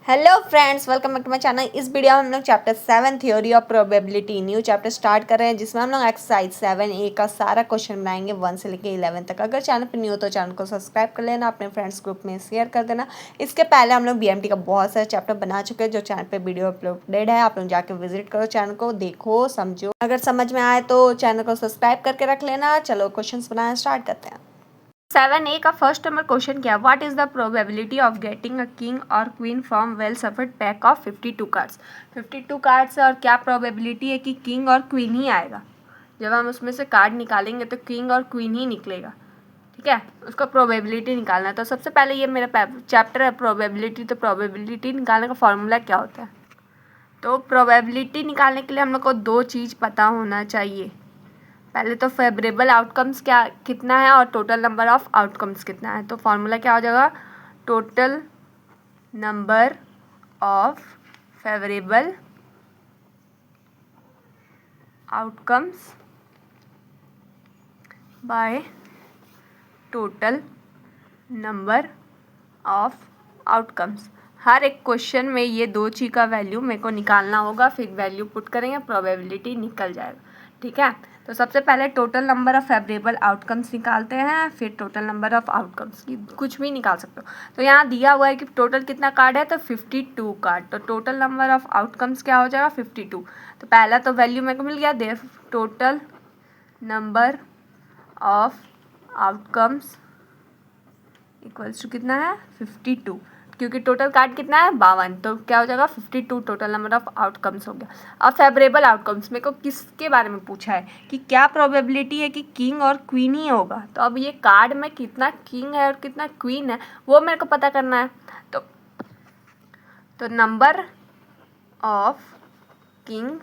Hello friends, welcome back to my channel. इस video में हम लोग chapter 7 theory of probability new chapter start कर रहे हैं, जिसमें हम लोग एक्सरसाइज 7A का सारा क्वेश्चन बनाएंगे 1 से लेकर 11 तक। अगर चैनल पर न्यू हो तो चैनल को सब्सक्राइब कर लेना, अपने फ्रेंड्स ग्रुप में शेयर कर देना। इसके पहले हम लोग BMT का बहुत सारे चैप्टर बना चुके हैं, जो चैनल पर वीडियो अपलोडेड है। आप लोग जाकर विजिट करो, चैनल को देखो, समझो। अगर समझ में आए तो चैनल को सब्सक्राइब करके रख लेना। चलो क्वेश्चन बनाना स्टार्ट करते हैं। 7A का फर्स्ट नंबर क्वेश्चन क्या, what is the probability of getting a king और queen from well shuffled pack of 52 cards. 52 cards और क्या प्रोबेबिलिटी है कि किंग और क्वीन ही आएगा। जब हम उसमें से कार्ड निकालेंगे तो किंग और क्वीन ही निकलेगा। ठीक है, उसका प्रोबेबिलिटी निकालना है। तो सबसे पहले ये मेरा चैप्टर है प्रोबेबिलिटी। तो प्रोबेबिलिटी निकालने का फॉर्मूला क्या होता है। तो प्रोबेबिलिटी निकालने के लिए हम लोग को दो चीज़ पता होना चाहिए। पहले तो फेवरेबल आउटकम्स क्या कितना है और टोटल नंबर ऑफ आउटकम्स कितना है। तो फॉर्मूला क्या हो जाएगा, total number of favourable outcomes by total number of outcomes. हर एक क्वेश्चन में ये दो चीज़ का वैल्यू मेरे को निकालना होगा, फिर वैल्यू पुट करेंगे, प्रोबेबिलिटी निकल जाएगा। ठीक है, तो सबसे पहले total number of favourable outcomes निकालते हैं, फिर टोटल नंबर ऑफ आउटकम्स की कुछ भी निकाल सकते हो। तो यहाँ दिया हुआ है कि टोटल कितना कार्ड है, तो 52 कार्ड। तो टोटल नंबर ऑफ आउटकम्स क्या हो जाएगा, 52। तो पहला तो वैल्यू मेरे को मिल गया, there total number of outcomes equals to कितना है, 52। क्योंकि टोटल कार्ड कितना है, 52, तो क्या हो जाएगा 52 टोटल नंबर ऑफ आउटकम्स हो गया। अब फेवरेबल आउटकम्स मेरे को किसके बारे में पूछा है कि क्या प्रोबेबिलिटी है कि किंग और क्वीन ही होगा। तो अब ये कार्ड में कितना किंग है और कितना क्वीन है वो मेरे को पता करना है। तो नंबर ऑफ किंग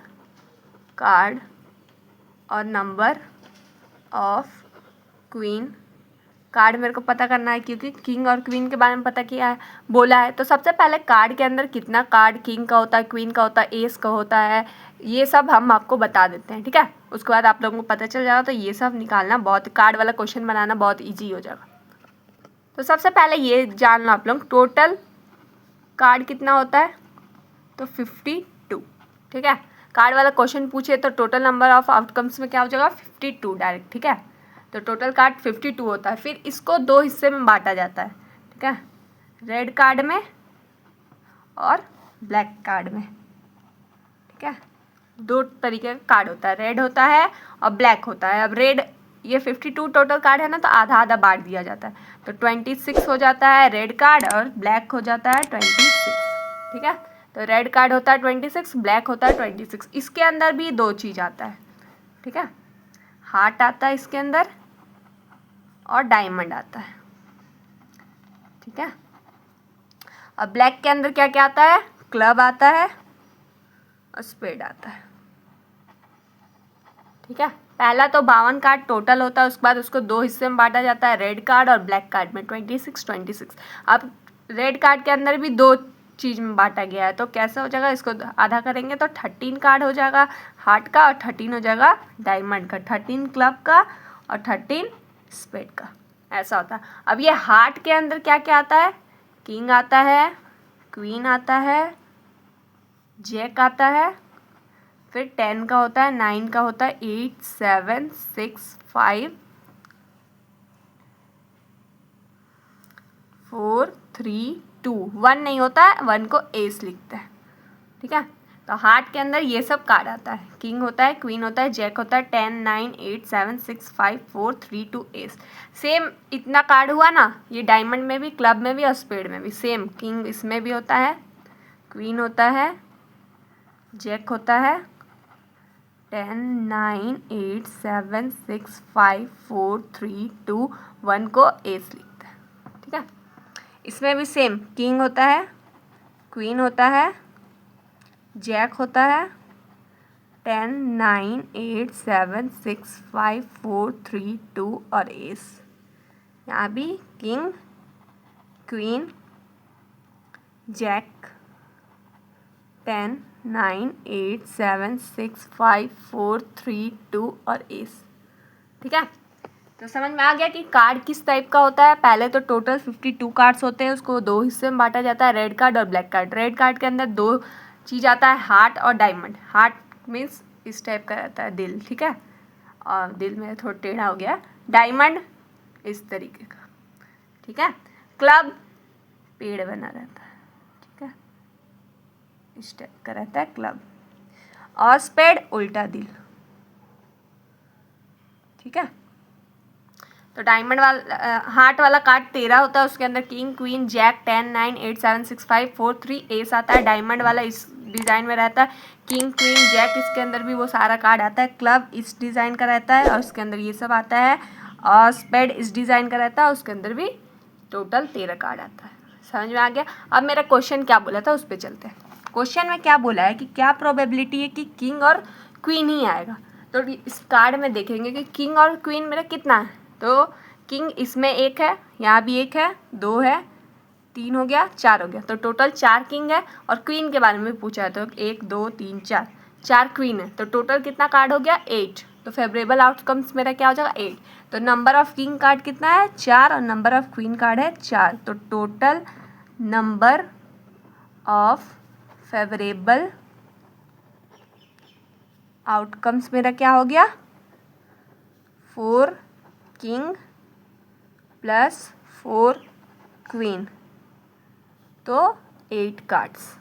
कार्ड और नंबर ऑफ क्वीन कार्ड मेरे को पता करना है, क्योंकि किंग और क्वीन के बारे में पता किया है, बोला है। तो सबसे पहले कार्ड के अंदर कितना कार्ड किंग का होता है, क्वीन का होता है, एस का होता है, ये सब हम आपको बता देते हैं। ठीक है, उसके बाद आप लोगों को पता चल जाएगा। तो ये सब निकालना बहुत, कार्ड वाला क्वेश्चन बनाना बहुत ईजी हो जाएगा। तो सबसे पहले ये जान लो आप लोग, टोटल कार्ड कितना होता है, तो 52। ठीक है, कार्ड वाला क्वेश्चन पूछे तो टोटल नंबर ऑफ आउटकम्स में क्या हो जाएगा, 52 डायरेक्ट। ठीक है, तो टोटल कार्ड 52 होता है। फिर इसको दो हिस्से में बांटा जाता है। ठीक है, रेड कार्ड में और ब्लैक कार्ड में। ठीक है, दो तरीके का कार्ड होता है, रेड होता है और ब्लैक होता है। अब रेड, ये 52 टोटल कार्ड है ना, तो आधा आधा बांट दिया जाता है। तो 26 हो जाता है रेड कार्ड और ब्लैक हो जाता है 26। ठीक है, तो रेड कार्ड होता है 26, ब्लैक होता है 26। इसके अंदर भी दो चीज़ आता है। ठीक है, हार्ट आता है इसके अंदर और डायमंड आता है। ठीक है, अब ब्लैक के अंदर क्या क्या आता है, क्लब आता है और स्पेड आता है। ठीक है, पहला तो 52 कार्ड टोटल होता है, उसके बाद उसको दो हिस्से में बांटा जाता है, रेड कार्ड और ब्लैक कार्ड में 26। अब रेड कार्ड के अंदर भी दो चीज़ में बांटा गया है, तो कैसे हो जाएगा, इसको आधा करेंगे तो 13 कार्ड हो जाएगा हार्ट का और 13 हो जाएगा डायमंड का, 13 क्लब का और 13 स्पेड का। ऐसा होता है। अब ये हार्ट के अंदर क्या क्या आता है, किंग आता है, क्वीन आता है, जैक आता है, फिर 10 का होता है, 9 का होता है, 8 7 6 5 4 3 2 1 नहीं होता है, 1 को एस लिखते हैं। ठीक है, तो हार्ट के अंदर ये सब कार्ड आता है, किंग होता है, क्वीन होता है, जैक होता है, 10 9 8 7 6 5 4 3 2 एस। सेम इतना कार्ड हुआ ना, ये डायमंड में भी, क्लब में भी और स्पेड में भी सेम। किंग इसमें भी होता है, क्वीन होता है, जैक होता है, 10 9 8 7 6 5 4 3 2 1 को एस लिखते हैं। ठीक है, इसमें भी सेम, किंग होता है, क्वीन होता है, जैक होता है, 10 9 8 7 6 5 4 3 2 और एस। यहाँ भी किंग, क्वीन, जैक, 10 9 8 7 6 5 4 3 2 और एस। ठीक है, तो समझ में आ गया कि कार्ड किस टाइप का होता है। पहले तो टोटल 52 कार्ड्स होते हैं, उसको दो हिस्से में बांटा जाता है, रेड कार्ड और ब्लैक कार्ड। रेड कार्ड के अंदर दो चीज़ आता है, हार्ट और डायमंड। हार्ट मीन्स इस टाइप का रहता है दिल, ठीक है, और दिल में थोड़ा टेढ़ा हो गया। डायमंड इस तरीके का, ठीक है। क्लब पेड़ बना रहता है, ठीक है, इस टाइप का रहता है क्लब। और स्पेड उल्टा दिल, ठीक है। तो डायमंड वाला हार्ट वाला कार्ड 13 होता है, उसके अंदर किंग, क्वीन, जैक, 10, 9, 8, 7, 6, 5, 4, 3 एस आता है। डायमंड वाला इस डिज़ाइन में रहता है, किंग, क्वीन, जैक, इसके अंदर भी वो सारा कार्ड आता है। क्लब इस डिज़ाइन का रहता है और उसके अंदर ये सब आता है। और स्पेड इस डिज़ाइन का रहता है, उसके अंदर भी टोटल 13 कार्ड आता है। समझ में आ गया। अब मेरा क्वेश्चन क्या बोला था उस पर चलते हैं। क्वेश्चन में क्या बोला है कि क्या प्रोबेबिलिटी है कि किंग और क्वीन ही आएगा। तो इस कार्ड में देखेंगे कि किंग और क्वीन मेरा कितना है। तो किंग इसमें एक है, यहाँ भी एक है, दो है, तीन हो गया, चार हो गया। तो टोटल 4 किंग है। और क्वीन के बारे में पूछा है तो 1 2 3 4, 4 क्वीन है। तो टोटल कितना कार्ड हो गया 8। तो फेवरेबल आउटकम्स मेरा क्या हो जाएगा 8। तो नंबर ऑफ किंग कार्ड कितना है 4 और नंबर ऑफ क्वीन कार्ड है 4। तो total number of favourable outcomes मेरा क्या हो गया 4 किंग प्लस 4 क्वीन, तो 8 कार्ड्स।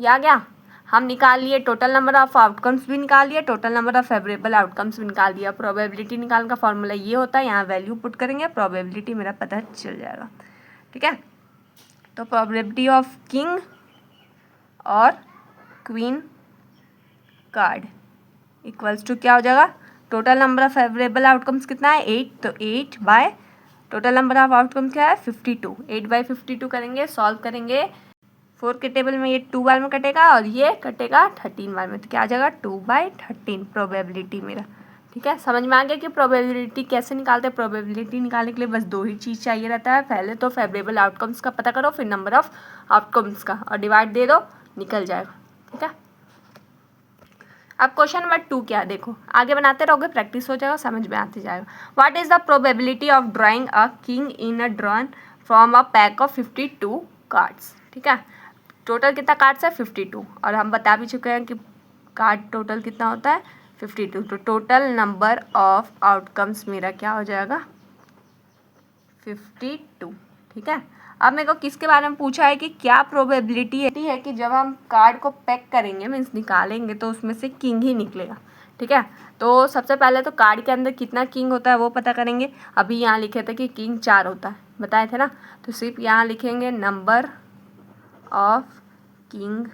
ये आ गया। हम निकाल लिए टोटल नंबर ऑफ आउटकम्स भी निकाल लिए, total number of favourable outcomes भी निकाल दिया। प्रोबेबिलिटी निकालने का फॉर्मूला ये होता है, यहाँ वैल्यू पुट करेंगे, प्रोबेबिलिटी मेरा पता चल जाएगा, ठीक है। तो प्रोबेबिलिटी ऑफ किंग और क्वीन कार्ड इक्वल्स टू क्या हो जाएगा, total number of favourable outcomes कितना है 8। तो 8 bye total number of outcomes क्या है 52। 8 बाई 52 करेंगे, सॉल्व करेंगे। 4 के टेबल में ये 2 बार में कटेगा और ये कटेगा 13 बार में। तो क्या आ जाएगा 2/13 प्रोबेबिलिटी मेरा, ठीक है। समझ में आ गया कि प्रोबेबिलिटी कैसे निकालते हैं। प्रोबेबिलिटी निकालने के लिए बस दो ही चीज़ चाहिए रहता है। पहले तो फेवरेबल आउटकम्स का पता करो, फिर नंबर ऑफ आउटकम्स का, और डिवाइड दे दो, निकल जाएगा, ठीक है। अब क्वेश्चन नंबर 2 क्या है देखो, आगे बनाते रहोगे प्रैक्टिस हो जाएगा, समझ में आते जाएगा। What is the probability of drawing a king in a drawn from a pack of 52 cards, ठीक है। टोटल कितना कार्ड्स है 52, और हम बता भी चुके हैं कि कार्ड टोटल कितना होता है 52। तो टोटल नंबर ऑफ आउटकम्स मेरा क्या हो जाएगा 52, ठीक है। अब मेरे को किसके बारे में पूछा है कि क्या प्रोबेबिलिटी है कि जब हम कार्ड को पैक करेंगे मीन्स निकालेंगे तो उसमें से किंग ही निकलेगा, ठीक है। तो सबसे पहले तो कार्ड के अंदर कितना किंग होता है वो पता करेंगे। अभी यहाँ लिखे थे कि किंग 4 होता है, बताए थे ना। तो सिर्फ यहाँ लिखेंगे number of king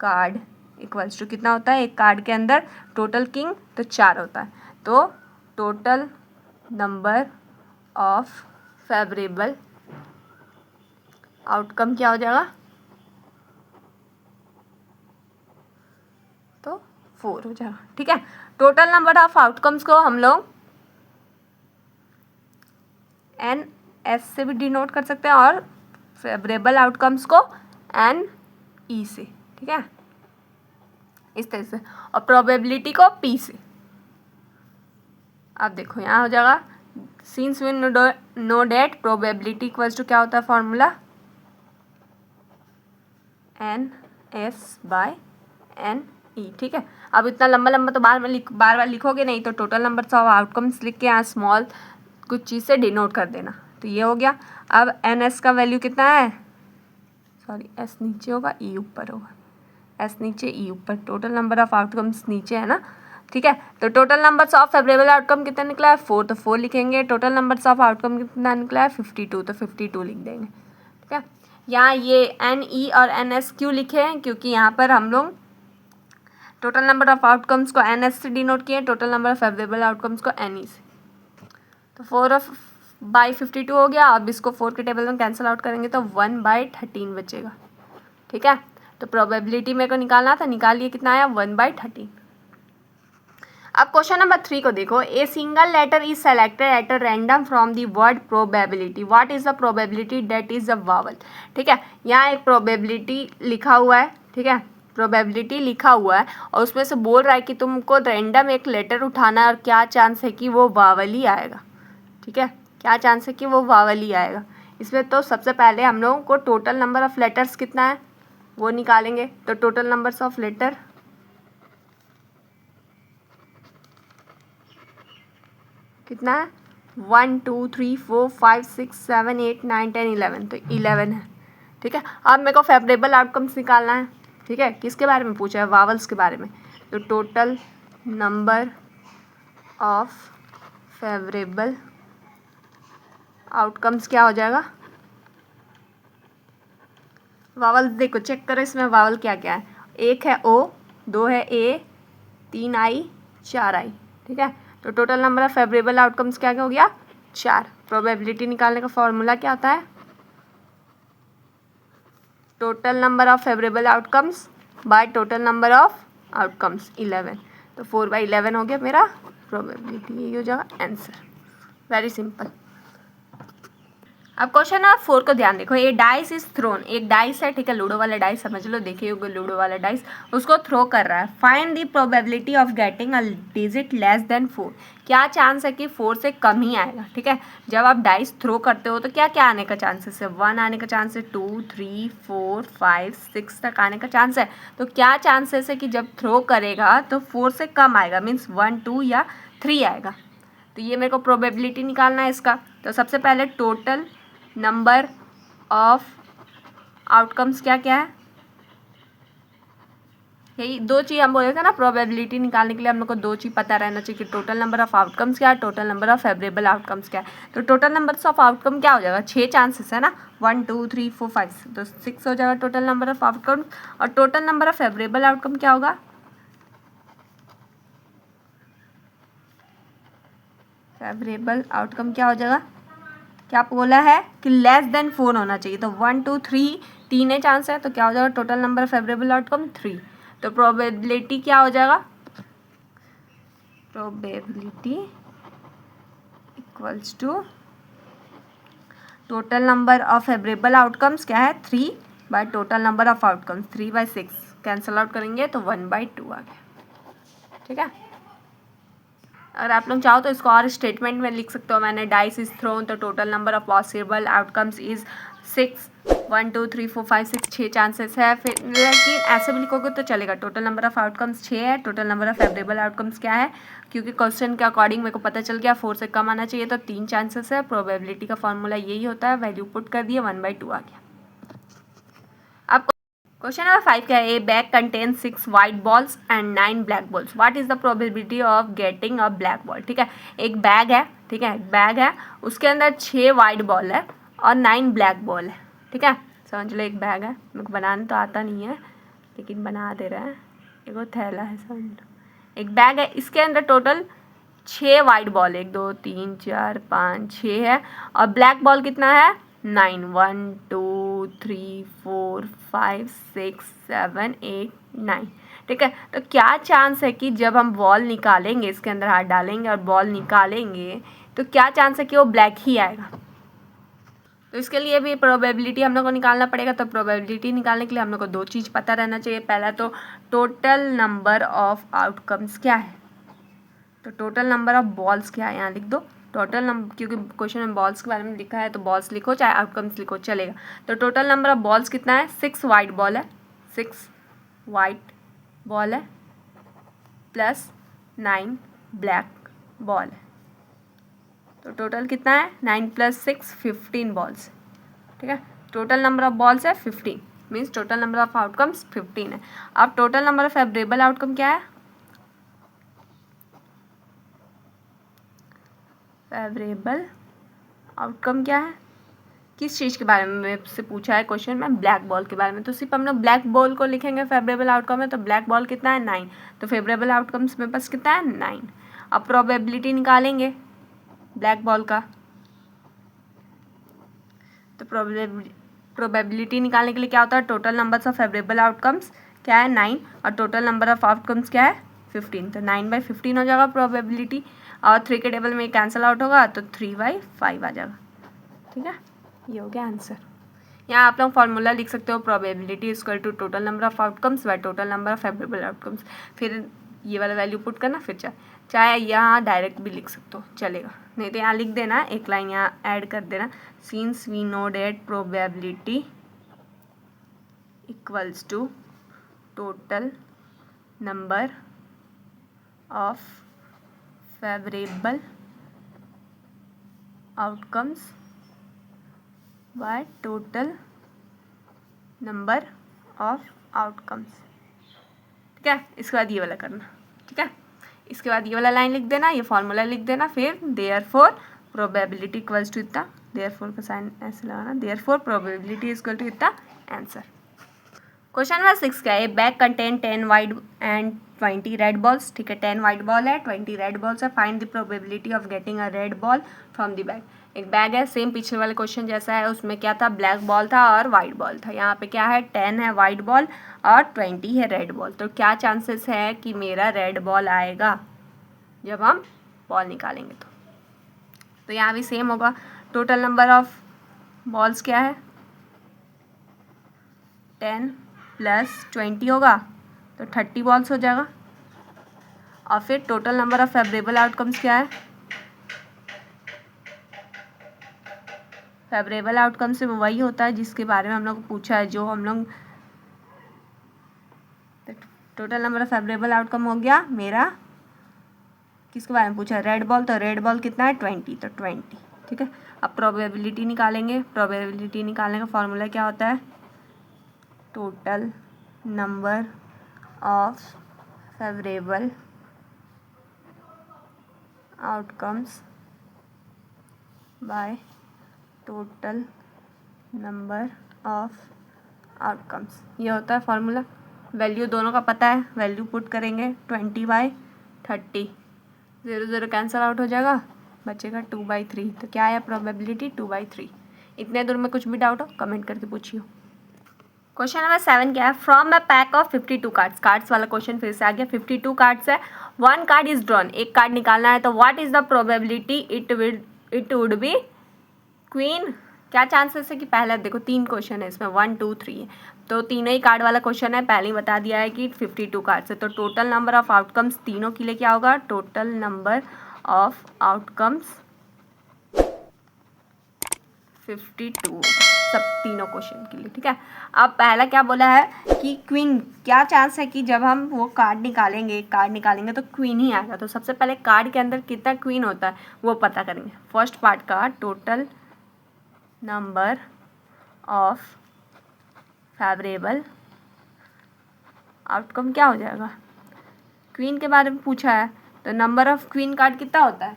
card equals to कितना होता है, एक कार्ड के अंदर टोटल किंग तो 4 होता है। तो total number of favourable outcome क्या हो जाएगा, तो 4 हो जाएगा, ठीक है। टोटल नंबर ऑफ आउटकम्स को हम लोग NS से भी डिनोट कर सकते हैं और फेवरेबल आउटकम्स को NE से, ठीक है, इस तरह से, और प्रोबेबिलिटी को P से। अब देखो यहाँ हो जाएगा since we know that probability equals to क्या होता है फॉर्मूला NS/NE, ठीक है। अब इतना लंबा लंबा तो बार बार लिखोगे नहीं, तो टोटल नंबर ऑफ आउटकम्स लिख के यहाँ स्मॉल कुछ चीज़ से डिनोट कर देना, तो ये हो गया। अब NS का वैल्यू कितना है, सॉरी S नीचे होगा E ऊपर होगा, S नीचे E ऊपर, टोटल नंबर ऑफ आउटकम्स नीचे है ना, ठीक है। तो total numbers of favourable outcome कितना निकला है 4, तो 4 लिखेंगे। टोटल नंबर्स ऑफ आउटकम कितना निकला है 52, तो 52 लिख देंगे, ठीक है। यहाँ ये NE और NS क्यों लिखे हैं, क्योंकि यहाँ पर हम लोग टोटल नंबर ऑफ आउटकम्स को NS से डिनोट किए, total number of favourable outcomes को NE से। तो 4/52 हो गया। अब इसको 4 के टेबल में कैंसिल आउट करेंगे तो 1/13 बचेगा, ठीक है। तो प्रोबेबिलिटी मेरे को निकालना था, निकालिए कितना आया 1/13। अब क्वेश्चन नंबर 3 को देखो, a single letter is selected at a random from the word probability, what is the probability that is a vowel, ठीक है। यहाँ एक प्रोबेबिलिटी लिखा हुआ है, ठीक है, प्रोबेबिलिटी लिखा हुआ है और उसमें से बोल रहा है कि तुमको रैंडम एक लेटर उठाना है और क्या चांस है कि वो वावल ही आएगा। ठीक है, क्या चांस है कि वो वावल ही आएगा इसमें। तो सबसे पहले हम लोगों को टोटल नंबर ऑफ लेटर्स कितना है वो निकालेंगे। तो टोटल नंबर्स ऑफ लेटर कितना है 1 2 3 4 5 6 7 8 9 10 11, तो 11 है। ठीक है, अब मेरे को फेवरेबल आउटकम्स निकालना है। ठीक है, किसके बारे में पूछा है, वावल्स के बारे में। तो total number of favourable outcomes क्या हो जाएगा, वावल्स देखो चेक करो इसमें वावल क्या क्या है। एक है ओ, दो है ए, 3 आई, 4 आई। ठीक है, तो total number of favourable outcomes क्या क्या हो गया, 4। प्रोबेबिलिटी निकालने का फॉर्मूला क्या होता है, total number of favourable outcomes by total number of outcomes 11। तो 4/11 हो गया मेरा प्रोबेबिलिटी, यही हो जाएगा आंसर। Very simple. अब क्वेश्चन नंबर 4 को ध्यान देखो। ए डाइस इज थ्रोन, एक डाइस है, ठीक है, लूडो वाला डाइस समझ लो, देखिए होगा लूडो वाला डाइस, उसको थ्रो कर रहा है। Find the probability of getting a digit less than 4। क्या चांस है कि 4 से कम ही आएगा। ठीक है, जब आप डाइस थ्रो करते हो तो क्या क्या आने का चांसेस है, 1 आने का चांस है, 2 3 4 5 6 तक आने का चांस है। तो क्या चांसेस है कि जब थ्रो करेगा तो 4 से कम आएगा, मीन्स 1 2 या 3 आएगा। तो ये मेरे को प्रोबेबिलिटी निकालना है इसका। तो सबसे पहले टोटल नंबर ऑफ आउटकम्स क्या क्या है, यही दो चीज़ हम बोले थे ना, प्रोबेबिलिटी निकालने के लिए हम लोग को दो चीज़ पता रहना चाहिए कि टोटल नंबर ऑफ आउटकम्स क्या है, total number of favourable outcomes क्या है। तो टोटल नंबर्स ऑफ आउटकम क्या हो जाएगा, 6 चांसेस है ना, 1 2 3 4 5, तो 6 हो जाएगा टोटल नंबर ऑफ आउटकम। और total number of favourable outcome क्या होगा, फेवरेबल आउटकम क्या हो जाएगा, क्या बोला है कि लेस देन 4 होना चाहिए। तो 1 2 3 तीन है चांस है, तो क्या हो जाएगा total number of favourable outcome 3। तो प्रोबेबिलिटी क्या हो जाएगा, probability equals to total number of favourable outcomes क्या है 3 by total number of outcomes 3/6, cancel out करेंगे तो 1/2 आ गया। ठीक है, अगर आप लोग चाहो तो इसको और स्टेटमेंट में लिख सकते हो। मैंने डाइस इज थ्रोन, तो total number of possible outcomes is 6, 1 2 3 4 5 6, 6 chances है। फिर लेकिन ऐसे भी लिखोगे तो चलेगा, टोटल नंबर ऑफ आउटकम्स 6 है, total number of favourable outcomes क्या है, क्योंकि क्वेश्चन के अकॉर्डिंग मेरे को पता चल गया 4 से कम आना चाहिए, तो 3 चांसेस है। प्रोबेबिलिटी का फॉर्मूला यही होता है, वैल्यू पुट कर दिए 1/2 आ गया। अब क्वेश्चन नंबर 5 क्या है, ए bag contain 6 white balls and 9 black balls, what is the probability of getting a black ball. ठीक है, एक बैग है, ठीक है, एक बैग है, उसके अंदर 6 वाइट बॉल है और 9 ब्लैक बॉल है। ठीक है, समझ लो एक बैग है, मेरे को बनाना तो आता नहीं है लेकिन बना दे रहा है, एक वो थैला है, समझ लो एक बैग है, इसके अंदर टोटल 6 वाइट बॉल, 1 2 3 4 5 6 है, और ब्लैक बॉल कितना है 9, 1 2 3 4 5 6 7 8 9। ठीक है, तो क्या चांस है कि जब हम बॉल निकालेंगे, इसके अंदर हाथ डालेंगे और बॉल निकालेंगे, तो क्या चांस है कि वो ब्लैक ही आएगा। तो इसके लिए भी प्रोबेबिलिटी हम लोग को निकालना पड़ेगा। तो प्रोबेबिलिटी निकालने के लिए हम लोग को दो चीज़ पता रहना चाहिए। पहला तो टोटल नंबर ऑफ आउटकम्स क्या है, तो टोटल नंबर ऑफ बॉल्स क्या है, यहाँ लिख दो टोटल नंबर, क्योंकि क्वेश्चन में बॉल्स के बारे में लिखा है तो बॉल्स लिखो चाहे आउटकम्स लिखो चलेगा। तो टोटल नंबर ऑफ बॉल्स कितना है, 6 वाइट बॉल है, 6 वाइट बॉल है प्लस 9 ब्लैक बॉल है। तो टोटल कितना है 9 + 6 15 बॉल्स। ठीक है, टोटल नंबर ऑफ बॉल्स है 15, means total number of outcomes 15 है। अब total number of favourable outcome क्या है, फेवरेबल आउटकम क्या है, किस चीज़ के बारे में मेरे से पूछा है क्वेश्चन में, ब्लैक बॉल के बारे में। तो सिर्फ हम लोग ब्लैक बॉल को लिखेंगे फेवरेबल आउटकम है, तो ब्लैक बॉल कितना है 9, तो फेवरेबल आउटकम्स मेरे पास कितना है 9। अब प्रोबेबिलिटी निकालेंगे ब्लैक बॉल का, तो प्रोबेबिलिटी निकालने के लिए क्या होता है, total numbers of favourable outcomes क्या है 9 और टोटल नंबर ऑफ आउटकम्स क्या है 15, तो 9/15 हो जाएगा प्रोबेबिलिटी, और 3 के टेबल में कैंसिल आउट होगा तो 3/5 आ जाएगा। ठीक है, ये हो गया आंसर। यहाँ आप लोग फॉर्मूला लिख सकते हो, probability equal to total number of outcomes by total number of favourable outcomes, फिर ये वाला वैल्यू पुट करना, फिर चाहे यहाँ डायरेक्ट भी लिख सकते हो, चलेगा, नहीं तो यहाँ लिख देना, एक लाइन यहाँ ऐड कर देना, since we know that probability equals to total number of favourable outcomes by total number of outcomes. ठीक है, इसके बाद ये वाला करना। ठीक है, इसके बाद ये वाला लाइन लिख देना, ये फॉर्मूला लिख देना, फिर देयरफॉर प्रोबेबिलिटी इक्वल्स टू इतना, देयरफॉर का साइन ऐसे लगाना, देयरफॉर प्रोबेबिलिटी इक्वल टू इतना आंसर। क्वेश्चन नंबर 6 क्या है, bag contain 10 white and 20 red balls. ठीक है, 10 वाइट बॉल है, 20 रेड बॉल्स है, find the probability of getting a red ball from the bag. एक बैग है, सेम पिछले वाले क्वेश्चन जैसा है, उसमें क्या था, ब्लैक बॉल था और वाइट बॉल था। यहाँ पे क्या है, 10 है वाइट बॉल और 20 है रेड बॉल। तो क्या चांसेस है कि मेरा रेड बॉल आएगा जब हम बॉल निकालेंगे? तो यहाँ भी सेम होगा, टोटल नंबर ऑफ बॉल्स क्या है, 10 प्लस 20 होगा तो 30 बॉल्स हो जाएगा। और फिर total number of favourable outcomes क्या है, फेवरेबल आउटकम से वही होता है जिसके बारे में हम लोग को पूछा है, जो हम लोग total number of favourable outcome हो गया मेरा, किसके बारे में पूछा है, रेड बॉल। तो रेड बॉल कितना है, 20, तो 20। ठीक है, अब प्रोबेबिलिटी निकालेंगे। प्रोबेबिलिटी निकालने का फॉर्मूला क्या होता है, total number of favourable outcomes by total number of outcomes, ये होता है फॉर्मूला। वैल्यू दोनों का पता है, वैल्यू पुट करेंगे 20/30, 0 0 कैंसिल आउट हो जाएगा, बचेगा 2/3। तो क्या है प्रोबेबिलिटी, 2/3। इतने दूर में कुछ भी डाउट हो कमेंट करके पूछिए। क्वेश्चन नंबर 7 क्या है, from a pack of 52 cards. Cards वाला क्वेश्चन फिर से आ गया, 52 कार्ड्स है, 1 कार्ड इज ड्रॉन, एक कार्ड निकालना है। तो what is the probability it would be queen. क्या चांसेस है कि पहला, देखो 3 क्वेश्चन है इसमें, 1 2 3 है, तो तीनों ही कार्ड वाला क्वेश्चन है, पहले ही बता दिया है कि 52 कार्ड्स है। तो टोटल नंबर ऑफ आउटकम्स तीनों के लिए क्या होगा, टोटल नंबर ऑफ आउटकम्स 52, सब तीनों क्वेश्चन के लिए। ठीक है, अब पहला क्या बोला है कि क्वीन, क्या चांस है कि जब हम वो कार्ड निकालेंगे, कार्ड निकालेंगे तो क्वीन ही आएगा। तो सबसे पहले कार्ड के अंदर कितना क्वीन होता है वो पता करेंगे। फर्स्ट पार्ट का total number of favourable outcome क्या हो जाएगा, क्वीन के बारे में पूछा है, तो नंबर ऑफ क्वीन कार्ड कितना होता है,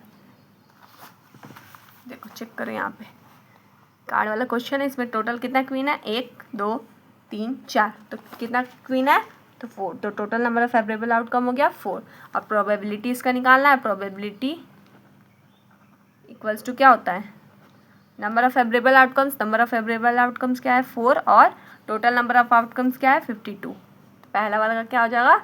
देखो चेक करो यहाँ पे, कार्ड वाला क्वेश्चन है, इसमें टोटल कितना क्वीन है, 1 2 3 4, तो कितना क्वीन है, तो 4। तो total number of favourable outcome हो गया 4। अब प्रोबेबिलिटी इसका निकालना है, प्रोबेबिलिटी इक्वल्स टू क्या होता है, number of favourable outcomes, number of favourable outcomes क्या है 4, और टोटल नंबर ऑफ आउटकम्स क्या है 52। तो पहला वाला का क्या हो जाएगा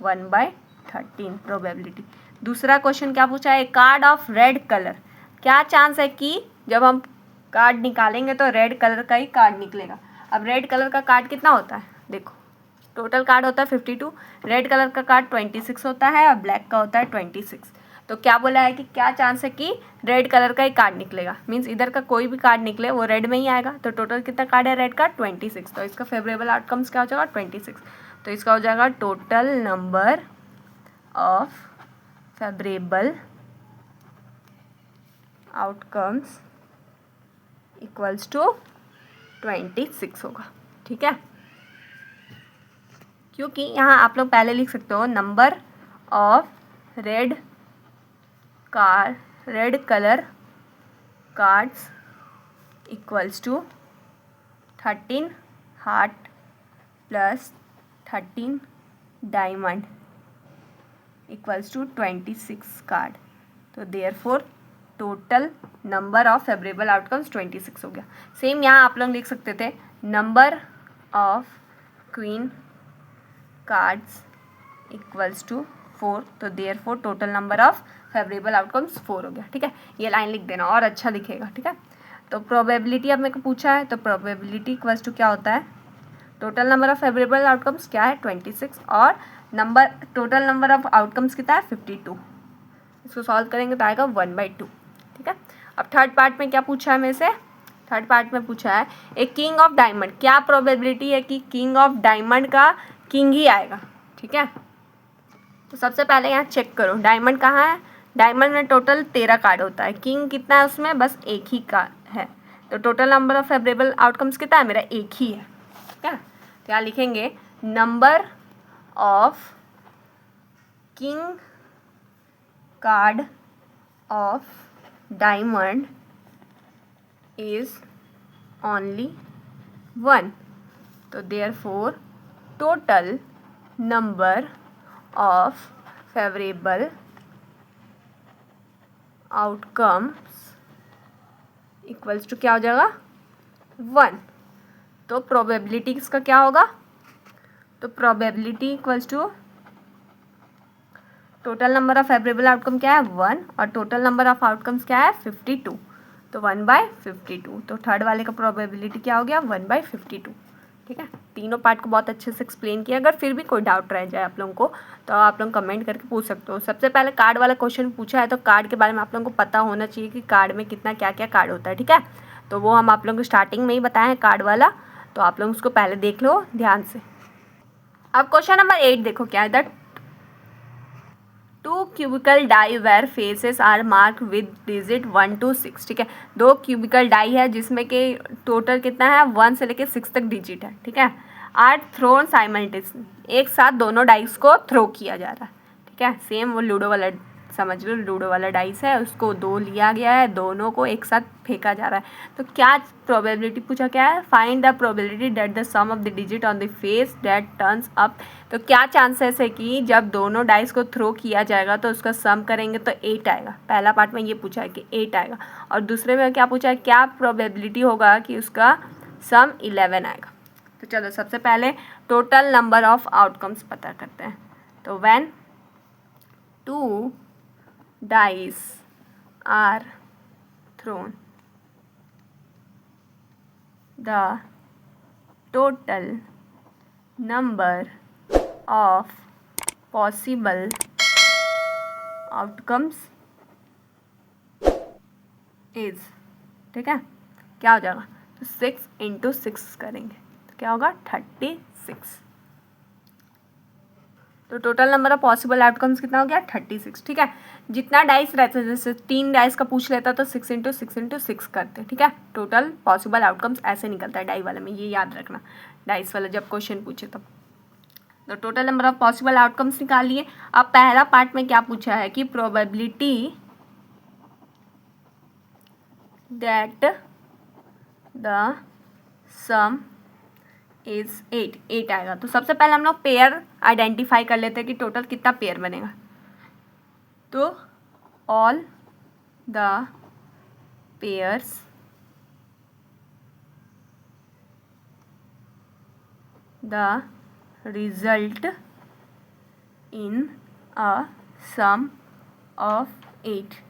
1/13 प्रोबेबिलिटी। दूसरा क्वेश्चन क्या पूछा है, कार्ड ऑफ रेड कलर, क्या चांस है कि जब हम कार्ड निकालेंगे तो रेड कलर का ही कार्ड निकलेगा। अब रेड कलर का कार्ड कितना होता है, देखो टोटल कार्ड होता है 52, रेड कलर का कार्ड 26 होता है और ब्लैक का होता है 26। तो क्या बोला है कि क्या चांस है कि रेड कलर का ही कार्ड निकलेगा, मीन्स इधर का कोई भी कार्ड निकले वो रेड में ही आएगा। तो टोटल कितना कार्ड है रेड का, 26। तो इसका फेवरेबल आउटकम्स क्या हो जाएगा 26। तो इसका हो जाएगा total number of favourable outcomes equals to 26 होगा। ठीक है, क्योंकि यहाँ आप लोग पहले लिख सकते हो number of red colour cards equals to 13 heart plus 13 diamond equals to 26 card. तो therefore total number of favourable outcomes 26 हो गया। सेम यहाँ आप लोग लिख सकते थे number of queen cards equals to 4, तो therefore total number of favourable outcomes 4 हो गया। ठीक है, ये लाइन लिख देना और अच्छा दिखेगा। ठीक है, तो प्रोबेबिलिटी अब मेरे को पूछा है, तो प्रोबेबिलिटी इक्वल्स टू क्या होता है, total number of favourable outcomes क्या है 26, और टोटल नंबर ऑफ आउटकम्स कितना है 52। इसको सॉल्व करेंगे तो आएगा 1/2। ठीक है, अब थर्ड पार्ट में क्या पूछा है मेरे से, थर्ड पार्ट में पूछा है ए किंग ऑफ डायमंड, क्या प्रोबेबिलिटी है कि किंग ऑफ डायमंड का किंग ही आएगा। ठीक है, तो सबसे पहले यहाँ चेक करो डायमंड कहाँ है। डायमंड में टोटल 13 कार्ड होता है, किंग कितना है उसमें, बस एक ही का है। तो total number of favourable outcomes कितना है, मेरा एक ही है। ठीक है, तो यहाँ लिखेंगे number of king card of diamond is only 1। तो therefore total number of favourable outcomes equals to क्या हो जाएगा, 1। तो प्रोबेबिलिटी इसका क्या होगा, तो probability equals to total number of favourable outcome क्या है 1 और टोटल नंबर ऑफ आउटकम्स क्या है 52। तो 1/52। तो थर्ड वाले का प्रोबेबिलिटी क्या हो गया 1/52। ठीक है, तीनों पार्ट को बहुत अच्छे से एक्सप्लेन किया। अगर फिर भी कोई डाउट रह जाए आप लोगों को तो आप लोग कमेंट करके पूछ सकते हो। सबसे पहले कार्ड वाला क्वेश्चन पूछा है तो कार्ड के बारे में आप लोगों को पता होना चाहिए कि कार्ड में कितना क्या क्या कार्ड होता है। ठीक है, तो वो हम आप लोगों को स्टार्टिंग में ही बताए हैं कार्ड वाला, तो आप लोग उसको पहले देख लो ध्यान से। अब क्वेश्चन नंबर 8 देखो क्या है, that 2 cubical die where faces are mark with digit 1 to 6। ठीक है, 2 क्यूबिकल डाई है जिसमें कि टोटल कितना है 1 से लेकर 6 तक डिजिट है। ठीक है, आर थ्रोन साइमल्टेनियसली, एक साथ दोनों डाइस को थ्रो किया जा रहा है। ठीक है, सेम वो लूडो वाला समझ लो, लूडो वाला डाइस है, उसको 2 लिया गया है, दोनों को एक साथ फेंका जा रहा है। तो क्या प्रोबेबिलिटी पूछा क्या है, find the probability that the sum of the digit on the face that turns up. तो क्या चांसेस है कि जब दोनों डाइस को थ्रो किया जाएगा तो उसका सम करेंगे तो 8 आएगा। पहला पार्ट में ये पूछा है कि 8 आएगा, और दूसरे में क्या पूछा है, क्या प्रोबेबिलिटी होगा कि उसका सम 11 आएगा। तो चलो सबसे पहले टोटल नंबर ऑफ आउटकम्स पता करते हैं। तो when 2 dice are thrown, the total number of possible outcomes is, ठीक है, क्या हो जाएगा, तो 6 × 6 करेंगे तो क्या होगा 36। तो total number of possible outcomes कितना हो गया 36। ठीक है, जितना डाइस रहता है, जैसे 3 डाइस का पूछ लेता तो 6 × 6 × 6 करते। ठीक है, टोटल पॉसिबल आउटकम्स ऐसे निकलता है डाई वाले में, ये याद रखना डाइस वाला जब क्वेश्चन पूछे तब। तो total number of possible outcomes निकालिए। अब पहला पार्ट में क्या पूछा है कि probability that the some is 8 आएगा। तो सबसे पहले हम लोग पेयर आइडेंटिफाई कर लेते हैं कि टोटल कितना पेयर बनेगा। तो all the pairs the result in a sum of 8।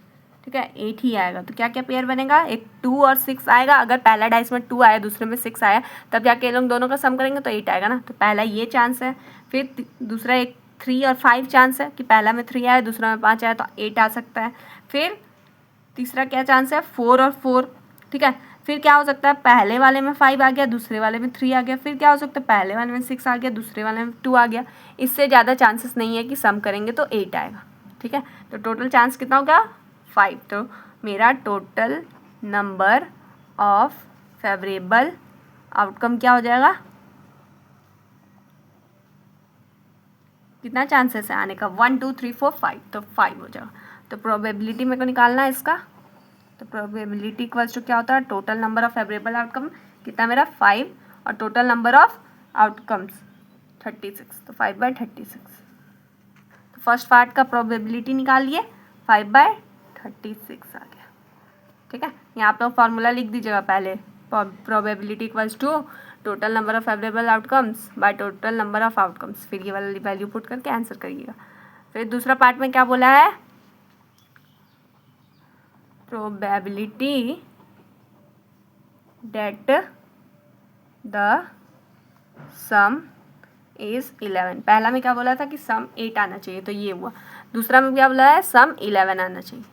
ठीक है, 8 ही आएगा। तो क्या क्या पेयर बनेगा, एक 2 और 6 आएगा। अगर पहला डाइस में 2 आया दूसरे में 6 आया तब जाके लोग दोनों का सम करेंगे तो 8 आएगा ना। तो पहला ये चांस है। फिर दूसरा एक 3 और 5 चांस है कि पहला में 3 आया दूसरा में 5 आया तो 8 आ सकता है। फिर तीसरा क्या चांस है 4 और 4। ठीक है, फिर क्या हो सकता है पहले वाले में 5 आ गया दूसरे वाले में 3 आ गया। फिर क्या हो सकता है पहले वाले में 6 आ गया दूसरे वाले में 2 आ गया। इससे ज़्यादा चांसेस नहीं है कि सम करेंगे तो 8 आएगा। ठीक है, तो टोटल चांस कितना हो गया 5। तो मेरा total number of favourable outcome क्या हो जाएगा, कितना चांसेस है आने का 1 2 3 4 5, तो 5 हो जाएगा। तो प्रोबेबिलिटी मेरे को निकालना है इसका। तो प्रोबेबिलिटी इक्वल्स टू क्या होता है, total number of favourable outcome कितना मेरा 5 और टोटल नंबर ऑफ आउटकम्स 36। तो 5/36। तो फर्स्ट पार्ट का प्रोबेबिलिटी निकालिए 5/36 आ गया। ठीक है, यहाँ आप लोग फॉर्मूला लिख दीजिएगा पहले, probability equals to total number of favourable outcomes by total number of outcomes. फिर ये वाला वैल्यू पुट करके आंसर करिएगा। फिर दूसरा पार्ट में क्या बोला है, probability that the some is 11। पहला में क्या बोला था कि सम 8 आना चाहिए, तो ये हुआ। दूसरा में क्या बोला है, सम 11 आना चाहिए।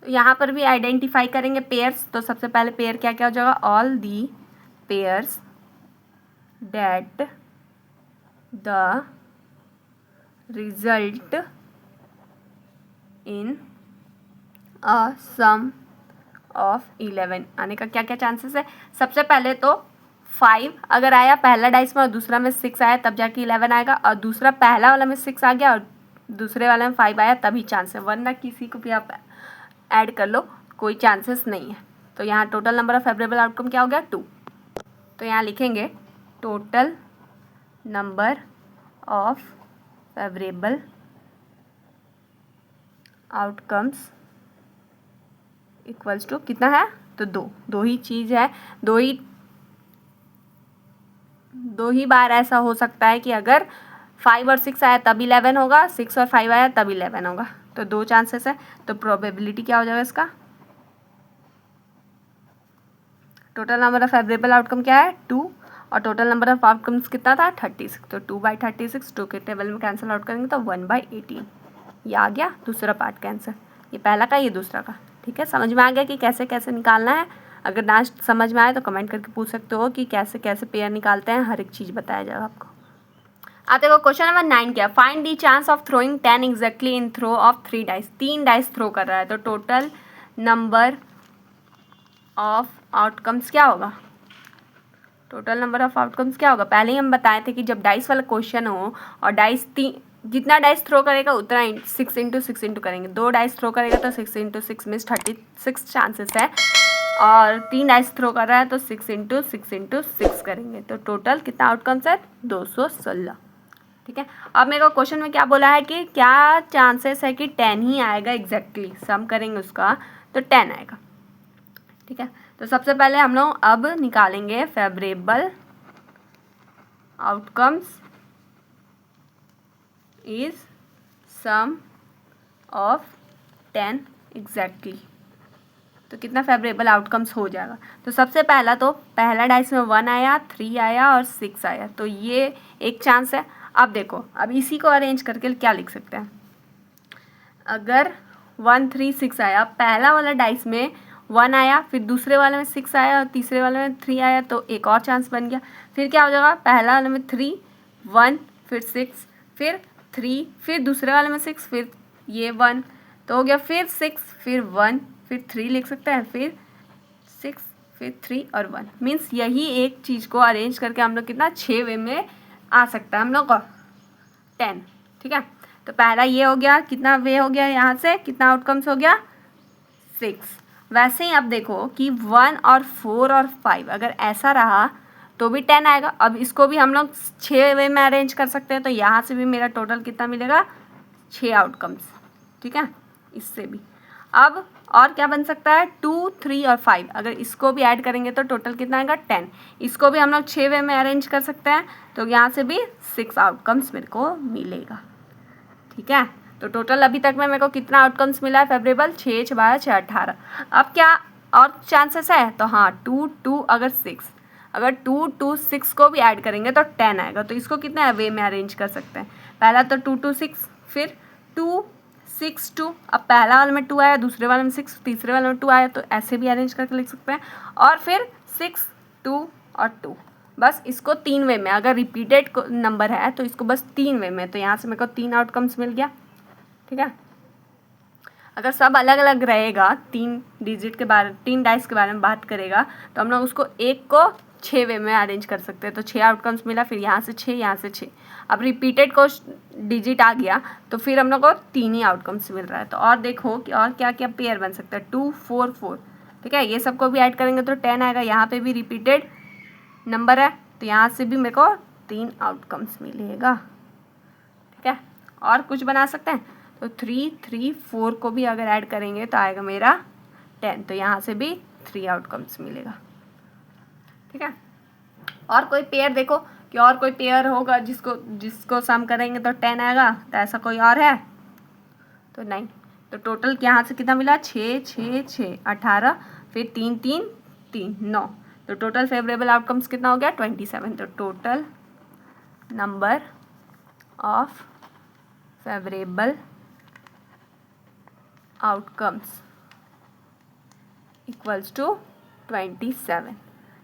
तो यहाँ पर भी आइडेंटिफाई करेंगे पेयर्स। तो सबसे पहले पेयर क्या क्या हो जाएगा, all the pairs that the result in a sum of 11 आने का क्या क्या चांसेस है। सबसे पहले तो 5 अगर आया पहला डाइस में और दूसरा में 6 आया तब जाके 11 आएगा, और दूसरा पहला वाला में 6 आ गया और दूसरे वाले में 5 आया तभी चांस है, वरना किसी को भी आप ऐड कर लो कोई चांसेस नहीं है। तो यहाँ total number of favourable outcome क्या हो गया, 2। तो यहाँ लिखेंगे total number of favourable outcomes equals to कितना है, तो 2 ही चीज़ है, दो ही बार ऐसा हो सकता है कि अगर 5 और 6 आया तब 11 होगा, 6 और 5 आया तब 11 होगा। तो 2 चांसेस है। तो प्रोबेबिलिटी क्या हो जाएगा इसका, total number of favourable outcome क्या है 2, और टोटल नंबर ऑफ आउटकम्स कितना था 36। तो 2/36 2 के टेबल में कैंसिल आउट करेंगे तो 1/18 ये आ गया दूसरा पार्ट कैंसिल। ये पहला का, ये दूसरा का। ठीक है, समझ में आ गया कि कैसे कैसे निकालना है। अगर ना समझ में आए तो कमेंट करके पूछ सकते हो कि कैसे कैसे पेयर निकालते हैं, हर एक चीज़ बताया जाएगा आपको। आते हो क्वेश्चन नंबर 9 क्या, find the chance of throwing 10 exactly in throw of 3 dice. 3 dice throw कर रहा है, तो टोटल नंबर ऑफ आउटकम्स क्या होगा, टोटल नंबर ऑफ आउटकम्स क्या होगा। पहले ही हम बताए थे कि जब डाइस वाला क्वेश्चन हो और डाइस जितना डाइस थ्रो करेगा उतना 6 इंटू 6 इंटू करेंगे। 2 डाइस थ्रो करेगा तो 6 इंटू 6 मीन्स 36 चांसेस है, और 3 डाइस थ्रो कर रहा है तो 6 इंटू 6 इंटू 6 करेंगे। तो टोटल कितना आउटकम्स है 216। ठीक है, अब मेरे को क्वेश्चन में क्या बोला है कि क्या चांसेस है कि 10 ही आएगा एग्जैक्टली, सम करेंगे उसका तो 10 आएगा। ठीक है, तो सबसे पहले हम लोग अब निकालेंगे favourable outcomes is sum of 10 exactly. तो कितना फेवरेबल आउटकम्स हो जाएगा। तो सबसे पहला तो पहला डाइस में 1 आया, 3 आया और 6 आया, तो ये एक चांस है। अब देखो, अब इसी को अरेंज करके क्या लिख सकते हैं, अगर 1 3 6 आया, पहला वाला डाइस में 1 आया, फिर दूसरे वाले में 6 आया और तीसरे वाले में 3 आया, तो एक और चांस बन गया। फिर क्या हो जाएगा, पहला वाले में 3 1 फिर 6 फिर 3 फिर दूसरे वाले में 6 फिर ये 1, तो हो गया फिर 6 फिर 1 फिर 3 लिख सकते हैं, फिर 6 फिर 3 और 1। मीन्स यही एक चीज़ को अरेंज करके हम लोग कितना 6 वे में आ सकता है हम लोग को 10। ठीक है, तो पहला ये हो गया, कितना वे हो गया, यहाँ से कितना आउटकम्स हो गया 6। वैसे ही अब देखो कि 1 और 4 और 5 अगर ऐसा रहा तो भी 10 आएगा। अब इसको भी हम लोग 6 वे में अरेंज कर सकते हैं, तो यहाँ से भी मेरा टोटल कितना मिलेगा 6 आउटकम्स। ठीक है, इससे भी अब और क्या बन सकता है 2 3 और 5 अगर इसको भी ऐड करेंगे तो टोटल कितना आएगा 10। इसको भी हम लोग 6 वे में अरेंज कर सकते हैं, तो यहाँ से भी 6 आउटकम्स मेरे को मिलेगा। ठीक है, तो टोटल अभी तक में मेरे को कितना आउटकम्स मिला है फेवरेबल 6 6 12 6 18। अब क्या और चांसेस है, तो हाँ 2 2 अगर 6 अगर 2 2 6 को भी ऐड करेंगे तो 10 आएगा। तो इसको कितना वे में अरेंज कर सकते हैं, पहला तो 2 2 6 फिर 2 6 2, अब पहला वाले में 2 आया, दूसरे वाले में 6, तीसरे वाले में 2 आया, तो ऐसे भी अरेंज करके लिख सकते हैं। और फिर 6 2 और 2, बस इसको 3 वे में, अगर रिपीटेड नंबर है तो इसको बस 3 वे में, तो यहाँ से मेरे को 3 आउटकम्स मिल गया। ठीक है, अगर सब अलग अलग रहेगा 3 डिजिट के बारे 3 डाइस के बारे में बात करेगा तो हम लोग उसको एक को 6 वे में अरेंज कर सकते हैं। तो 6 आउटकम्स मिला, फिर यहाँ से 6 यहाँ से 6। अब रिपीटेड को डिजिट आ गया तो फिर हम लोग को 3 ही आउटकम्स मिल रहा है। तो और देखो कि और क्या क्या पेयर बन सकता है 2 4 4। ठीक है, ये सबको भी ऐड करेंगे तो 10 आएगा। यहाँ पे भी रिपीटेड नंबर है तो यहाँ से भी मेरे को 3 आउटकम्स मिलेगा। ठीक है, और कुछ बना सकते हैं, तो 3 3 4 को भी अगर ऐड करेंगे तो आएगा मेरा 10, तो यहाँ से भी 3 आउटकम्स मिलेगा। ठीक है, और कोई पेयर देखो कि और कोई पेयर होगा जिसको सम करेंगे तो 10 आएगा, तो ऐसा कोई और है तो नहीं। तो टोटल यहाँ से कितना मिला 6 6 6 18 फिर 3 3 3 9, तो टोटल फेवरेबल आउटकम्स कितना हो गया 27। तो total number of favourable outcomes equals to 27।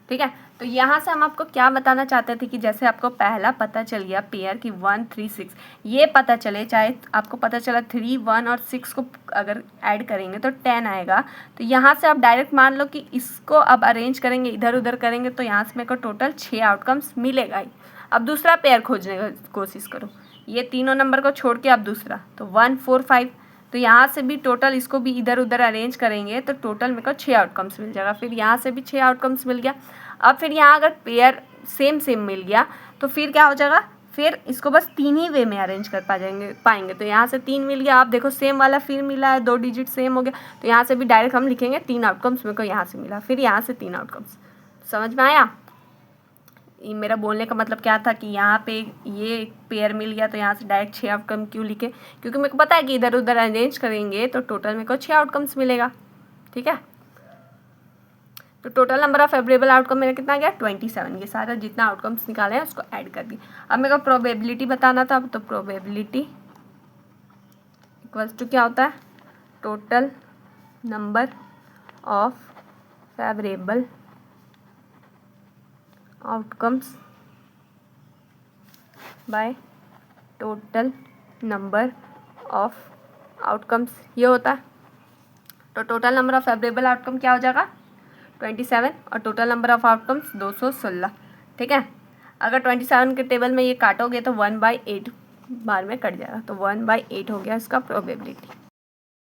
ठीक है, तो यहाँ से हम आपको क्या बताना चाहते थे कि जैसे आपको पहला पता चल गया पेयर की 1 3 6, ये पता चले, चाहे आपको पता चला 3 1 और 6 को अगर ऐड करेंगे तो 10 आएगा, तो यहाँ से आप डायरेक्ट मान लो कि इसको अब अरेंज करेंगे, इधर उधर करेंगे, तो यहाँ से मेरे को टोटल 6 आउटकम्स मिलेगा ही। अब दूसरा पेयर खोजने की कोशिश करो, ये तीनों नंबर को छोड़ के अब दूसरा, तो 1 4 5, तो यहाँ से भी टोटल इसको भी इधर उधर अरेंज करेंगे तो टोटल मेरे को 6 आउटकम्स मिल जाएगा। फिर यहाँ से भी 6 आउटकम्स मिल गया। अब फिर यहाँ अगर पेयर सेम सेम मिल गया तो फिर क्या हो जाएगा, फिर इसको बस 3 ही वे में अरेंज कर पाएंगे। तो यहाँ से 3 मिल गया, आप देखो सेम वाला फिर मिला है, 2 डिजिट सेम हो गया, तो यहाँ से भी डायरेक्ट हम लिखेंगे 3 आउटकम्स मेरे को यहाँ से मिला, फिर यहाँ से 3 आउटकम्स। समझ में आया? ये मेरा बोलने का मतलब क्या था कि यहाँ पे ये पेयर मिल गया तो यहाँ से डायरेक्ट 6 आउटकम क्यों लिखे, क्योंकि मेरे को पता है कि इधर उधर अरेंज करेंगे तो टोटल मेरे को 6 आउटकम्स मिलेगा। ठीक है, तो total number of favourable outcome मेरा कितना गया 27। ये सारा जितना आउटकम्स निकाले हैं उसको ऐड कर दिए। अब मेरे को प्रोबेबिलिटी बताना था, तो प्रोबेबिलिटी इक्वल्स टू क्या होता है, total number of favourable outcomes by total number of outcomes, ये होता है। तो total number of favourable outcome क्या हो जाएगा 27 और टोटल नंबर ऑफ आउटकम्स 216। ठीक है, अगर 27 के टेबल में ये काटोगे तो 1/8 बार में कट जाएगा, तो 1/8 हो गया इसका प्रोबेबिलिटी।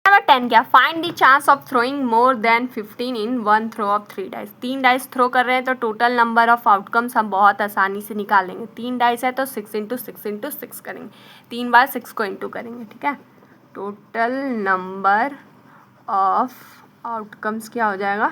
नंबर 10 क्या, find the chance of throwing more than 15 in one throw of 3 dice. 3 dice throw कर रहे हैं तो टोटल नंबर ऑफ आउटकम्स हम बहुत आसानी से निकालेंगे। 3 डाइस है तो 6 × 6 × 6 करेंगे, 3 बार 6 को इंटू करेंगे। ठीक है, टोटल नंबर ऑफ आउटकम्स क्या हो जाएगा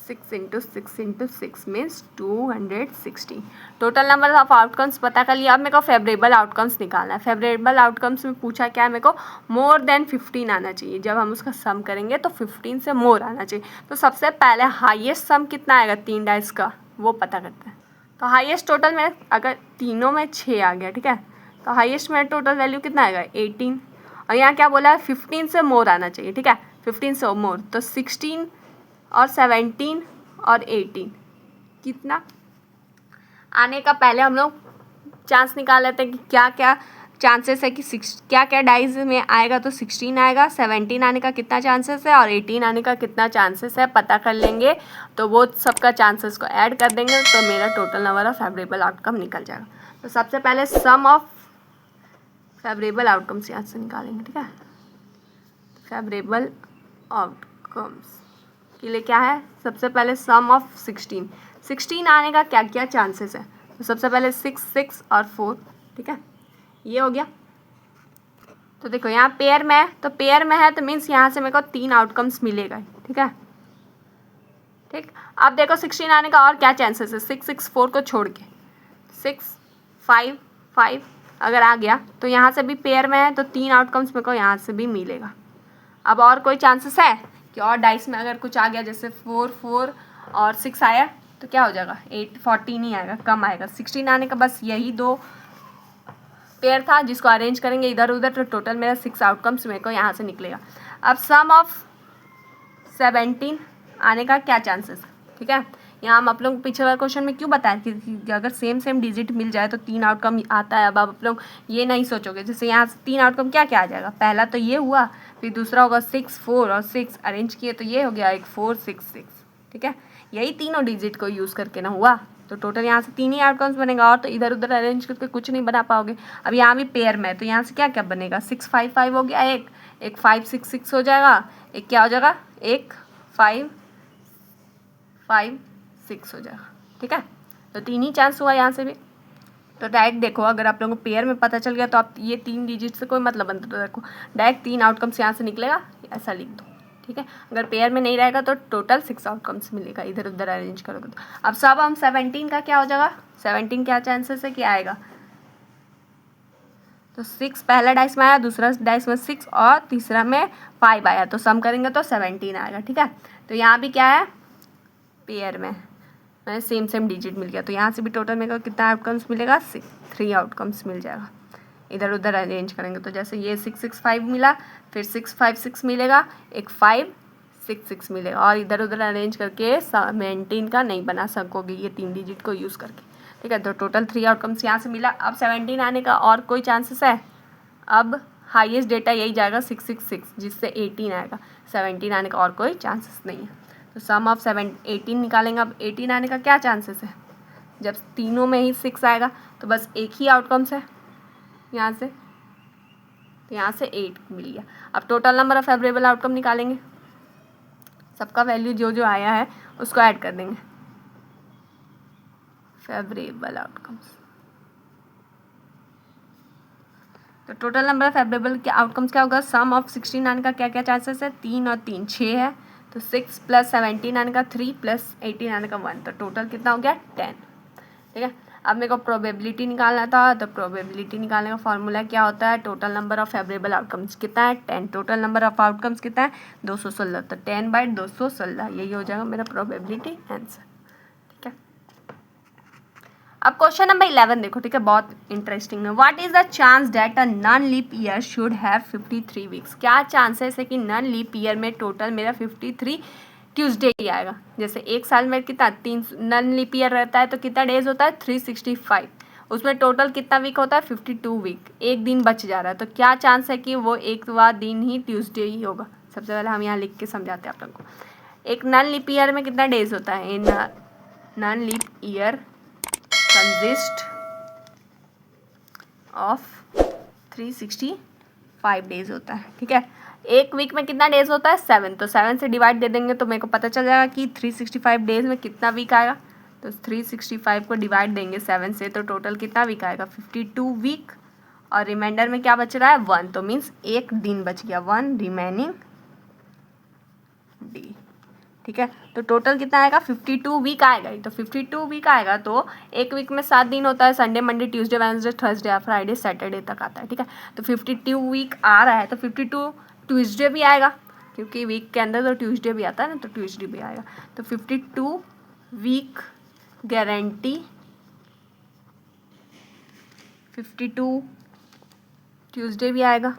6 × 6 × 6 means 260। Total number of outcomes पता कर लिया। अब मेरे को फेवरेबल आउटकम्स निकालना है। फेवरेबल आउटकम्स में पूछा क्या है, मेरे को मोर देन 15 आना चाहिए। जब हम उसका सम करेंगे तो 15 से मोर आना चाहिए। तो सबसे पहले हाईएस्ट सम कितना आएगा 3 डाइस का, वो पता करते हैं। तो हाईएस्ट टोटल में अगर तीनों में 6 आ गया, ठीक है, तो हाईएस्ट में टोटल वैल्यू कितना आएगा 18। और यहाँ क्या बोला है 15 से मोर आना चाहिए। ठीक है, 15 से मोर, तो 16 और 17 और 18 कितना आने का पहले हम लोग चांस निकाल लेते हैं कि क्या क्या चांसेस है कि क्या क्या डाइज में आएगा। तो 16 आएगा, 17 आने का कितना चांसेस है और 18 आने का कितना चांसेस है पता कर लेंगे। तो वो सबका चांसेस को ऐड कर देंगे तो मेरा total number of favourable outcome निकल जाएगा। तो सबसे पहले सम ऑफ फेवरेबल आउटकम्स यहाँ से निकालेंगे। ठीक है, फेवरेबल आउटकम्स के लिए क्या है, सबसे पहले सम ऑफ 16 आने का क्या क्या चांसेस है। तो सबसे पहले 6 6 और 4। ठीक है, ये हो गया। तो देखो यहाँ पेयर में है, तो पेयर में है तो मीन्स यहाँ से मेरे को 3 आउटकम्स मिलेगा। ठीक है, ठीक। अब देखो 16 आने का और क्या चांसेस है, 6 6 4 को छोड़ के 6 5 5 अगर आ गया तो यहाँ से भी पेयर में है तो 3 आउटकम्स मेरे को यहाँ से भी मिलेगा। अब और कोई चांसेस है कि और डाइस में अगर कुछ आ गया, जैसे 4 4 और 6 आया तो क्या हो जाएगा 8 14 ही आएगा, कम आएगा। 16 आने का बस यही 2 पेयर था जिसको अरेंज करेंगे इधर उधर, तो टोटल मेरा 6 आउटकम्स मेरे को यहाँ से निकलेगा। अब सम ऑफ 17 आने का क्या चांसेस है। ठीक है, यहाँ हम आप लोग पिछले वाले क्वेश्चन में क्यों बताएं कि अगर सेम डिजिट मिल जाए तो 3 आउटकम आता है। अब आप लोग ये नहीं सोचोगे, जैसे यहाँ से 3 आउटकम क्या क्या आ जाएगा, पहला तो ये हुआ, फिर दूसरा होगा 6 4 और 6 अरेंज किए तो ये हो गया एक 4 6 6। ठीक है, यही तीनों डिजिट को यूज़ करके ना हुआ, तो टोटल यहाँ से 3 ही आउटकम्स बनेगा और तो इधर उधर अरेंज करके कुछ नहीं बना पाओगे। अब यहाँ भी पेयर में है तो यहाँ से क्या क्या बनेगा, 6 5 5 हो गया, एक 5 6 6 हो जाएगा, एक क्या हो जाएगा, एक 5 5 6 हो जाएगा। ठीक है, तो 3 ही चांस हुआ यहाँ से भी। तो डायरेक्ट देखो, अगर आप लोगों को पेयर में पता चल गया तो आप ये 3 डिजिट से कोई मतलब बनता, तो देखो डायरेक्ट 3 आउटकम्स यहाँ से निकलेगा, ऐसा लिख दो। ठीक है, अगर पेयर में नहीं रहेगा तो टोटल 6 आउटकम्स मिलेगा इधर उधर अरेंज करोगे तो। अब सब हम 17 का क्या हो जाएगा, 17 क्या चांसेस है कि आएगा, तो 6 पहला डाइस में आया, दूसरा डाइस में 6 और तीसरा में 5 आया, तो सम करेंगे तो 17 आएगा। ठीक है, तो यहाँ भी क्या है पेयर में, मैंने सेम डिजिट मिल गया। तो यहाँ से भी टोटल मेरे को कितना आउटकम्स मिलेगा, 3 आउटकम्स मिल जाएगा। इधर उधर अरेंज करेंगे तो जैसे ये 665 मिला, फिर 656 मिलेगा, एक 566 मिलेगा, और इधर उधर अरेंज करके 17 का नहीं बना सकोगे ये 3 डिजिट को यूज़ करके, ठीक है। तो टोटल 3 आउटकम्स यहाँ से मिला। अब 17 आने का और कोई चांसेस है? अब हाईएस्ट डेटा यही जाएगा 666, जिससे 18 आएगा। 17 आने का और कोई चांसेस नहीं है। तो सम ऑफ 18 निकालेंगे। अब 18 आने का क्या चांसेस है? जब तीनों में ही 6 आएगा तो बस एक ही आउटकम्स है यहाँ से, तो यहाँ से 8 मिल गया। अब total number of favourable outcome निकालेंगे। सबका वैल्यू जो जो आया है उसको ऐड कर देंगे। फेवरेबल आउटकम्स, तो टोटल नंबर ऑफ फेवरेबल के आउटकम्स क्या होगा? सम ऑफ 16 आने का क्या क्या चांसेस है? 3 और 3 6 है, तो 6 + 17 आने का 3 + 18 आने का 1, तो टोटल कितना हो गया? 10, ठीक है। अब मेरे को प्रोबेबिलिटी निकालना था, तो प्रोबेबिलिटी निकालने का फॉर्मूला क्या होता है? Total number of favourable outcomes कितना है? 10। टोटल नंबर ऑफ आउटकम्स कितना है? 216, तो 10/216 यही हो जाएगा मेरा प्रोबेबिलिटी आंसर, ठीक है। अब क्वेश्चन नंबर 11 देखो, ठीक है, बहुत इंटरेस्टिंग है। What is the chance that a non leap year should have 53 weeks? क्या चांसेस है कि नॉन लीप ईयर में टोटल मेरा 53 ट्यूसडे ही आएगा? जैसे एक साल में कितना 3 नॉन लीप ईयर रहता है तो कितना डेज होता है? 365, उसमें टोटल कितना वीक होता है? 52 वीक। एक दिन बच जा रहा है, तो क्या चांस है कि वो एक दिन ही ट्यूसडे ही होगा? सबसे पहले हम यहाँ लिख के समझाते हैं आप लोगों को। एक नॉन लीप ईयर में कितना डेज होता है? Non leap year consist of 365 days होता है, ठीक है। एक वीक में कितना डेज होता है? 7, तो 7 से डिवाइड दे देंगे तो मेरे को पता चल जाएगा कि 365 डेज में कितना वीक आएगा। तो 365 को डिवाइड देंगे 7 से, तो टोटल कितना वीक आएगा? 52 वीक, और रिमाइंडर में क्या बच रहा है? 1, तो मीन्स एक दिन बच गया, 1 रिमेनिंग डे, ठीक है। तो टोटल कितना आएगा? 52 वीक आएगा ही। तो 52 वीक आएगा तो एक वीक में 7 दिन होता है, Sunday Monday Tuesday Wednesday Thursday Friday Saturday तक आता है, ठीक है। तो 52 वीक आ रहा है तो 52 ट्यूसडे भी आएगा, क्योंकि वीक के अंदर तो ट्यूसडे भी आता है ना, तो ट्यूसडे भी आएगा। तो 52 वीक गारंटी 52 ट्यूसडे भी आएगा,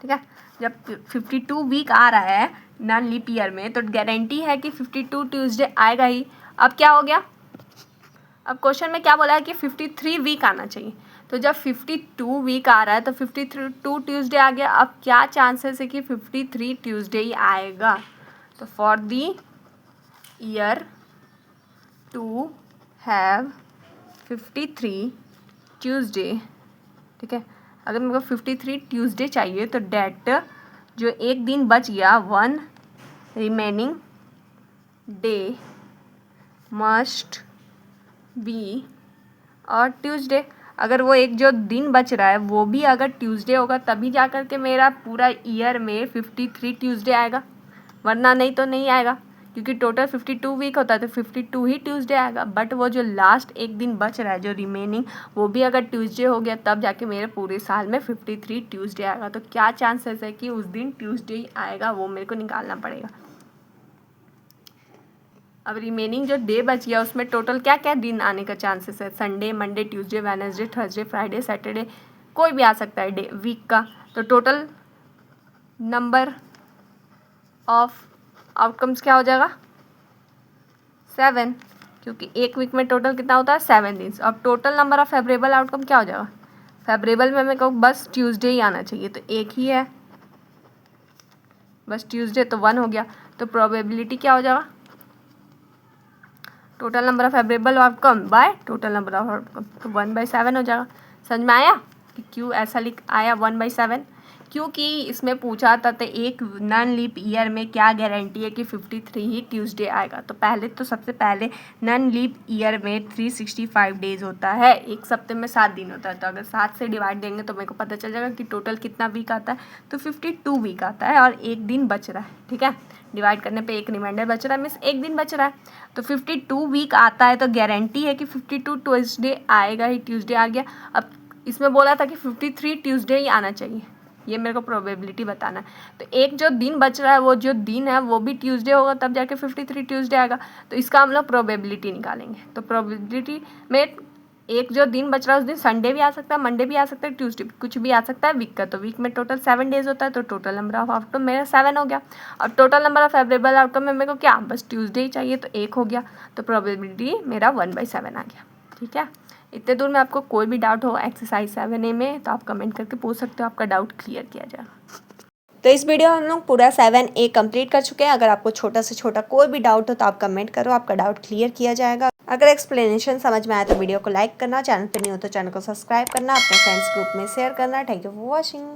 ठीक है। जब 52 वीक आ रहा है नॉन लीप ईयर में तो गारंटी है कि 52 ट्यूसडे आएगा ही। अब क्या हो गया? अब क्वेश्चन में क्या बोला है कि 53 वीक आना चाहिए। तो जब 52 वीक आ रहा है तो 52 ट्यूसडे आ गया। अब क्या चांसेस है कि 53 ट्यूसडे ही आएगा? तो for the year to have 53 Tuesday, ठीक है। अगर मेरे को 53 ट्यूसडे चाहिए तो डेट जो एक दिन बच गया 1 रिमेनिंग डे मस्ट बी और ट्यूसडे। अगर वो एक जो दिन बच रहा है वो भी अगर ट्यूसडे होगा तभी जा कर के मेरा पूरा ईयर में 53 ट्यूसडे आएगा, वरना नहीं तो नहीं आएगा, क्योंकि टोटल 52 वीक होता है तो 52 ही ट्यूसडे आएगा। बट वो जो लास्ट एक दिन बच रहा है जो रिमेनिंग, वो भी अगर ट्यूसडे हो गया तब जाके मेरे पूरे साल में 53 ट्यूसडे आएगा। तो क्या चांसेस है कि उस दिन ट्यूसडे ही आएगा, वो मेरे को निकालना पड़ेगा। अब रिमेनिंग जो डे बच गया उसमें टोटल क्या क्या दिन आने का चांसेस है? Sunday Monday Tuesday Wednesday Thursday Friday Saturday, कोई भी आ सकता है डे वीक का। तो टोटल नंबर ऑफ आउटकम्स क्या हो जाएगा? 7, क्योंकि एक वीक में टोटल कितना होता है? 7 दिन। अब total number of favourable outcome क्या हो जाएगा? फेवरेबल में मेरे को बस ट्यूसडे ही आना चाहिए, तो एक ही है बस ट्यूसडे, तो 1 हो गया। तो प्रोबेबिलिटी क्या हो जाएगा? Total number of favourable outcome bye total number of outcome, तो 1/7 हो जाएगा। समझ में आया कि क्यों ऐसा लिख आया 1/7? क्योंकि इसमें पूछा था तो एक नॉन लीप ईयर में क्या गारंटी है कि 53 ही ट्यूसडे आएगा। तो पहले तो सबसे पहले नॉन लीप ईयर में 365 डेज होता है, एक सप्ते में 7 दिन होता है। तो अगर 7 से डिवाइड देंगे तो मेरे को पता चल जाएगा कि टोटल कितना वीक आता है। तो 52 वीक आता है और एक दिन बच रहा है, ठीक है। डिवाइड करने पे एक रिमाइंडर बच रहा है, मीन्स एक दिन बच रहा है। तो 52 वीक आता है तो गारंटी है कि 52 ट्यूसडे आएगा ही, ट्यूसडे आ गया। अब इसमें बोला था कि 53 ट्यूसडे ही आना चाहिए, ये मेरे को प्रोबेबिलिटी बताना है। तो एक जो दिन बच रहा है वो जो दिन है वो भी ट्यूसडे होगा, तब जाके 53 ट्यूसडे आएगा। तो इसका हम लोग प्रोबेबिलिटी निकालेंगे। तो प्रोबेबिलिटी में एक जो दिन बच रहा है उस दिन संडे भी आ सकता है, मंडे भी आ सकता है, ट्यूसडे कुछ भी आ सकता है वीक का। तो वीक में टोटल 7 डेज होता है, तो टोटल नंबर ऑफ आउटकम मेरा 7 हो गया। और total number of favourable outcome में मेरे को क्या, बस ट्यूसडे ही चाहिए, तो 1 हो गया। तो प्रोबेबिलिटी मेरा 1/7 आ गया। ठीक है, इतने दूर में आपको कोई भी डाउट हो एक्सरसाइज 7A में तो आप कमेंट करके पूछ सकते हो, आपका डाउट क्लियर किया जाएगा। तो इस वीडियो में हम लोग पूरा 7A कंप्लीट कर चुके हैं। अगर आपको छोटा से छोटा कोई भी डाउट हो तो आप कमेंट करो, आपका डाउट क्लियर किया जाएगा। अगर एक्सप्लेनेशन समझ में आया तो वीडियो को लाइक करना, चैनल पर नहीं हो तो चैनल को सब्सक्राइब करना, अपने फ्रेंड्स ग्रुप में शेयर करना। Thank you for watching.